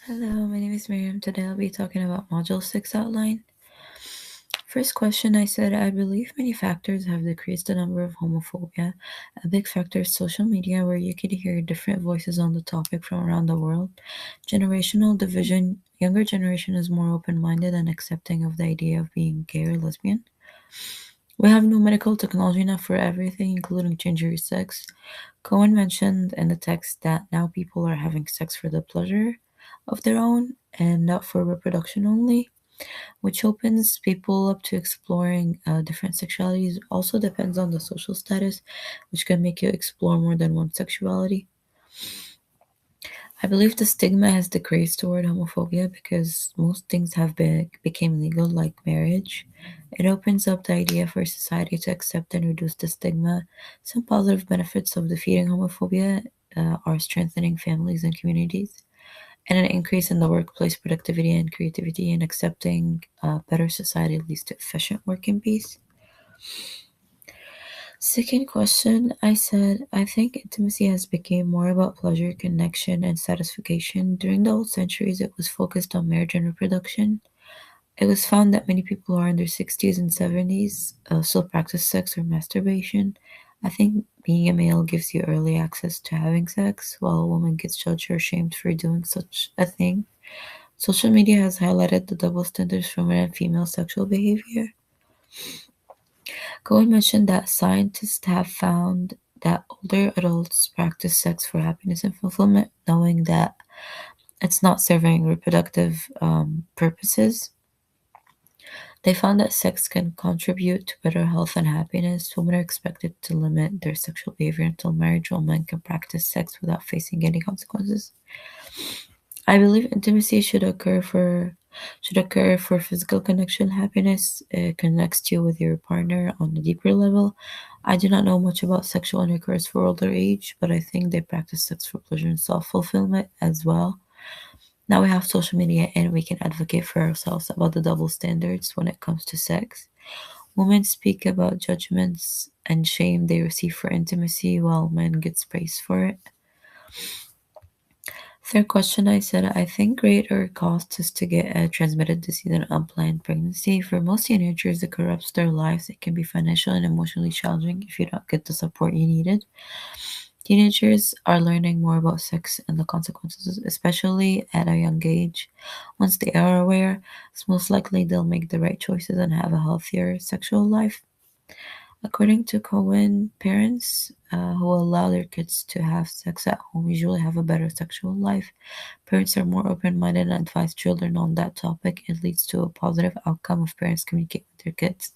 Hello, my name is Miriam. Today I'll be talking about Module 6 outline. First question, I said, I believe many factors have decreased the number of homophobia. A big factor is social media, where you can hear different voices on the topic from around the world. Generational division, younger generation is more open-minded and accepting of the idea of being gay or lesbian. We have new medical technology now for everything, including changing your sex. Cohen mentioned in the text that now people are having sex for the pleasure of their own and not for reproduction only, which opens people up to exploring different sexualities. Also depends on the social status, which can make you explore more than one sexuality. I believe the stigma has decreased toward homophobia because most things have became legal, like marriage. It opens up the idea for society to accept and reduce the stigma. Some positive benefits of defeating homophobia are strengthening families and communities, and an increase in the workplace productivity and creativity, and accepting a better society leads to efficient work and peace. Second question, I said, I think intimacy has become more about pleasure, connection, and satisfaction. During the old centuries, it was focused on marriage and reproduction. It was found that many people who are in their 60s and 70s still practice sex or masturbation. I think being a male gives you early access to having sex, while a woman gets judged or shamed for doing such a thing. Social media has highlighted the double standards for male and female sexual behavior. Cohen mentioned that scientists have found that older adults practice sex for happiness and fulfillment, knowing that it's not serving reproductive purposes. They found that sex can contribute to better health and happiness. Women are expected to limit their sexual behavior until marriage, while men can practice sex without facing any consequences. I believe intimacy should occur for physical connection. Happiness connects you with your partner on a deeper level. I do not know much about sexual intercourse for older age, but I think they practice sex for pleasure and self-fulfillment as well. Now we have social media and we can advocate for ourselves about the double standards when it comes to sex. Women speak about judgments and shame they receive for intimacy, while men get praised for it. Third question, I said, I think greater cost is to get a transmitted disease and unplanned pregnancy. For most teenagers, it corrupts their lives. It can be financially and emotionally challenging if you don't get the support you needed. Teenagers are learning more about sex and the consequences, especially at a young age. Once they are aware, it's most likely they'll make the right choices and have a healthier sexual life. According to Cohen, parents who allow their kids to have sex at home usually have a better sexual life. Parents are more open-minded and advise children on that topic. It leads to a positive outcome if parents communicate with their kids.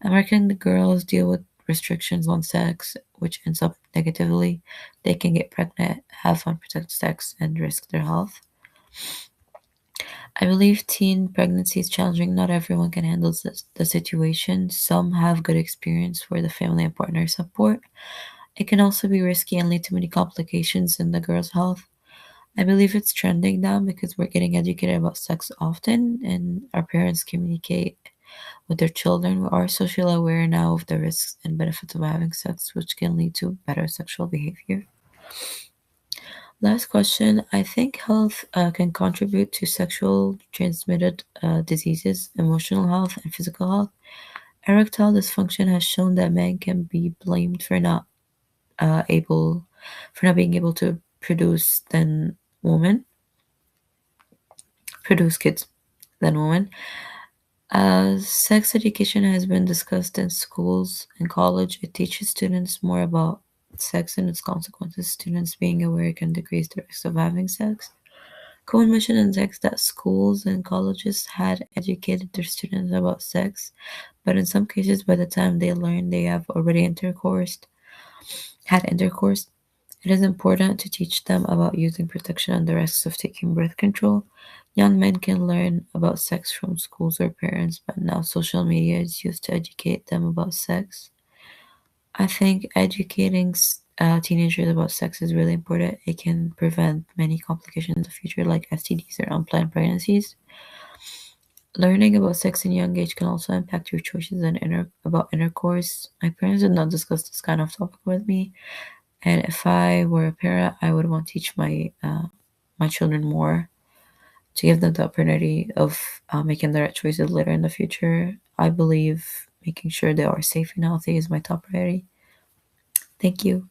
American girls deal with restrictions on sex, which ends up negatively. They can get pregnant, have unprotected sex, and risk their health. I believe teen pregnancy is challenging. Not everyone can handle the situation. Some have good experience for the family and partner support. It can also be risky and lead to many complications in the girl's health. I believe it's trending now because we're getting educated about sex often and our parents communicate with their children. We are socially aware now of the risks and benefits of having sex, which can lead to better sexual behavior. Last question. I think health can contribute to sexual transmitted diseases, emotional health, and physical health. Erectile dysfunction has shown that men can be blamed for uh, able not being able to women produce kids than women. Sex education has been discussed in schools and college. It teaches students more about sex and its consequences. Students being aware can decrease the risk of having sex. Cohen mentioned in text that schools and colleges had educated their students about sex, but in some cases, by the time they learn, they have already had intercourse. It is important to teach them about using protection and the risks of taking birth control. Young men can learn about sex from schools or parents, but now social media is used to educate them about sex. I think educating teenagers about sex is really important. It can prevent many complications in the future, like STDs or unplanned pregnancies. Learning about sex in young age can also impact your choices and about intercourse. My parents did not discuss this kind of topic with me, and if I were a parent, I would want to teach my children more. to give them the opportunity of making the right choices later in the future. I believe making sure they are safe and healthy is my top priority. Thank you.